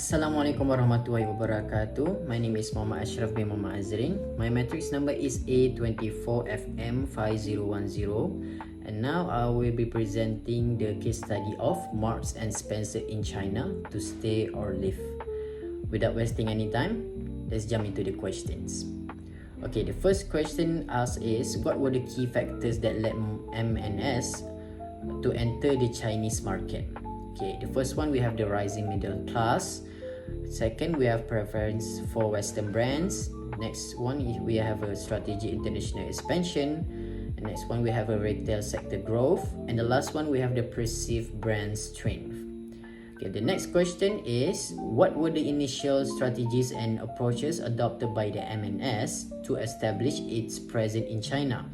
Assalamualaikum warahmatullahi wabarakatuh. My name is Muhammad Ashraf bin Muhammad Azrin. My matrix number is A24FM5010. And now I will be presenting the case study of Marks and Spencer in China, to stay or leave. Without wasting any time, let's jump into the questions. Okay, the first question asked is, what were the key factors that led M&S to enter the Chinese market? Okay, the first one, we have the rising middle class. Second, we have preference for Western brands. Next one, we have a strategic international expansion. And next one, we have a retail sector growth. And the last one, we have the perceived brand strength. Okay, the next question is, what were the initial strategies and approaches adopted by the M&S to establish its presence in China?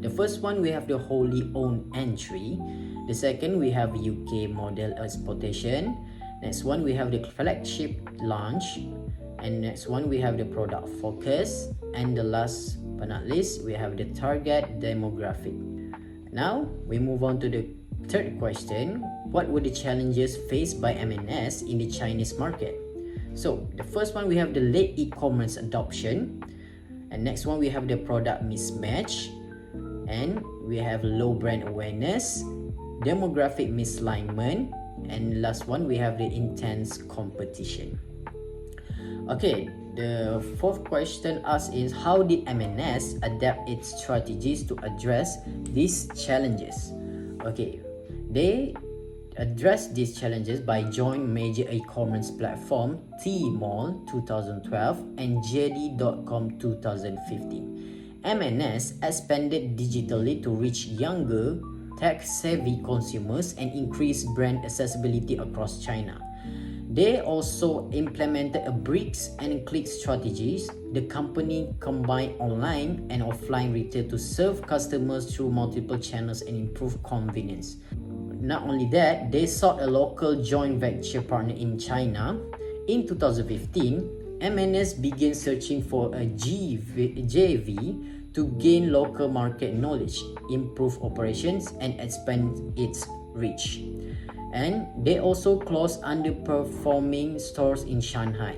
The first one, we have the wholly owned entry. The second, we have UK model exportation. Next one, we have the flagship launch. And next one, we have the product focus. And the last but not least, we have the target demographic. Now, we move on to the third question. What were the challenges faced by M&S in the Chinese market? So, the first one, we have the late e-commerce adoption. And next one, we have the product mismatch. And we have low brand awareness, demographic misalignment, and last one, we have the intense competition. Okay, the fourth question asked is, how did M&S adapt its strategies to address these challenges? Okay, they addressed these challenges by joining major e-commerce platform Tmall 2012 and JD.com 2015. M&S expanded digitally to reach younger, tech-savvy consumers and increase brand accessibility across China. They also implemented a bricks and click strategies. The company combined online and offline retail to serve customers through multiple channels and improve convenience. Not only that, they sought a local joint venture partner in China. In 2015, M&S began searching for a JV to gain local market knowledge, improve operations, and expand its reach. And they also closed underperforming stores in Shanghai.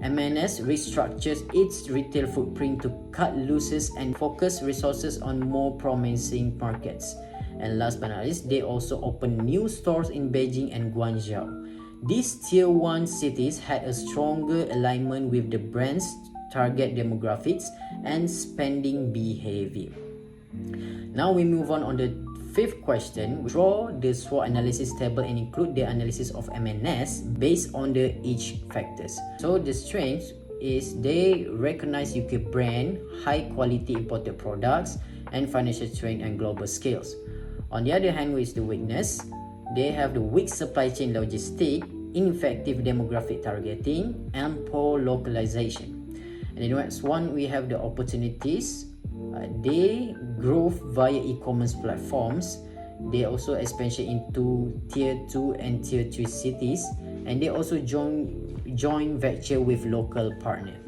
M&S restructures its retail footprint to cut losses and focus resources on more promising markets. And last but not least, they also opened new stores in Beijing and Guangzhou. These tier 1 cities had a stronger alignment with the brand's target demographics and spending behavior. Now we move on the fifth question. Draw the SWOT analysis table and include the analysis of M&S based on the each factors. So the strength is they recognize UK brand, high quality imported products, and financial strength and global scales. On the other hand, with the weakness, they have the weak supply chain logistic, ineffective demographic targeting, and poor localization. And the next one, we have the opportunities. They growth via e-commerce platforms. They also expansion into tier 2 and tier 3 cities, and they also join venture with local partner.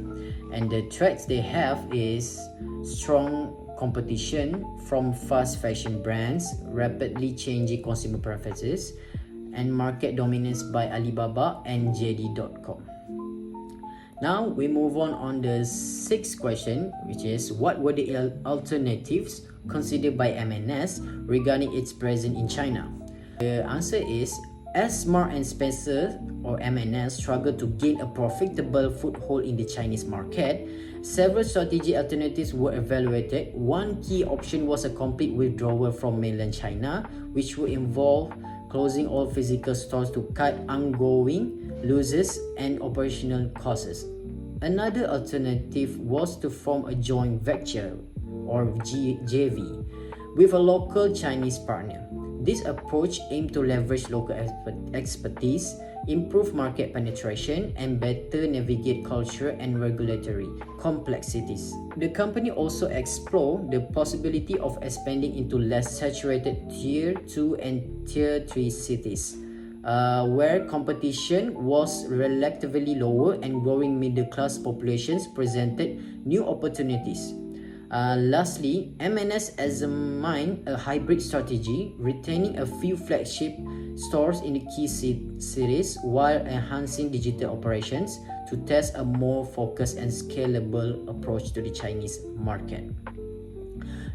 And the threats they have is strong competition from fast fashion brands, rapidly changing consumer preferences, and market dominance by Alibaba and JD.com. Now we move on the sixth question, which is, what were the alternatives considered by M&S regarding its presence in China? The answer is, as Marks and Spencer or M&S struggled to gain a profitable foothold in the Chinese market, several strategic alternatives were evaluated. One key option was a complete withdrawal from mainland China, which would involve closing all physical stores to cut ongoing losses and operational costs. Another alternative was to form a joint venture or JV with a local Chinese partner. This approach aimed to leverage local expertise, improve market penetration, and better navigate cultural and regulatory complexities. The company also explored the possibility of expanding into less saturated tier 2 and tier 3 cities, where competition was relatively lower and growing middle class populations presented new opportunities. Lastly, M&S examined a hybrid strategy, retaining a few flagship stores in the key cities while enhancing digital operations to test a more focused and scalable approach to the Chinese market.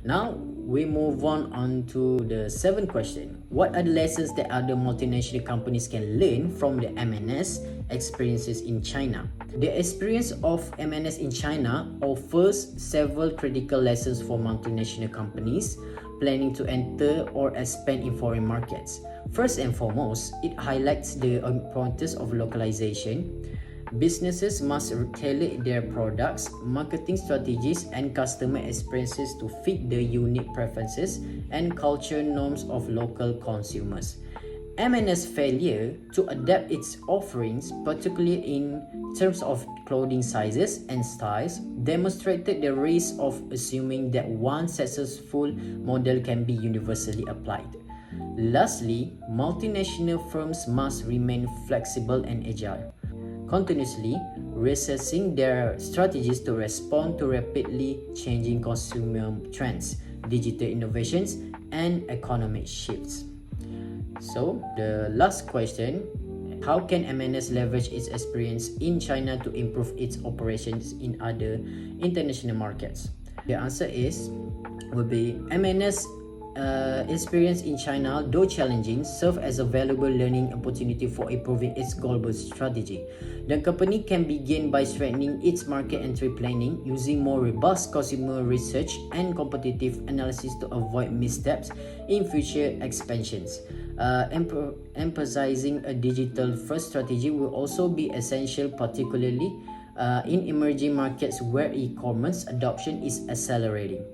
Now we move on to the seventh question. What are the lessons that other multinational companies can learn from the M&S experiences in China? The experience of M&S in China offers several critical lessons for multinational companies planning to enter or expand in foreign markets. First and foremost, it highlights the importance of localization. Businesses must tailor their products, marketing strategies, and customer experiences to fit the unique preferences and cultural norms of local consumers. M&S failure to adapt its offerings, particularly in terms of clothing sizes and styles, demonstrated the risk of assuming that one successful model can be universally applied. Lastly, multinational firms must remain flexible and agile, continuously reassessing their strategies to respond to rapidly changing consumer trends, digital innovations, and economic shifts. So, the last question, how can M&S leverage its experience in China to improve its operations in other international markets? The answer will be M&S experience in China, though challenging, serve as a valuable learning opportunity for improving its global strategy. The company can begin by strengthening its market entry planning, using more robust consumer research and competitive analysis to avoid missteps in future expansions. Emphasizing a digital-first strategy will also be essential, particularly in emerging markets where e-commerce adoption is accelerating.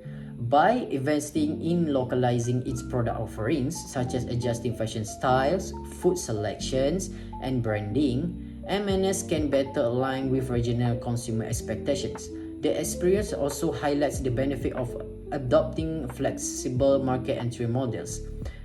By investing in localizing its product offerings, such as adjusting fashion styles, food selections, and branding, M&S can better align with regional consumer expectations. The experience also highlights the benefit of adopting flexible market entry models.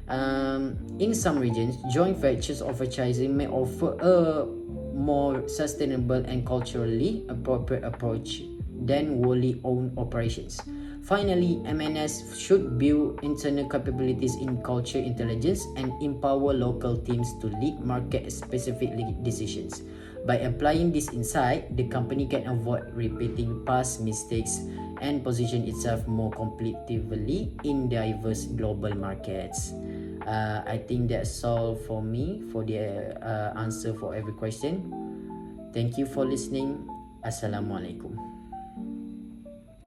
In some regions, joint ventures or franchising may offer a more sustainable and culturally appropriate approach than wholly owned operations. Finally, M&S should build internal capabilities in culture intelligence and empower local teams to lead market-specific decisions. By applying this insight, the company can avoid repeating past mistakes and position itself more competitively in diverse global markets. I think that's all for me for the answer for every question. Thank you for listening. Assalamualaikum.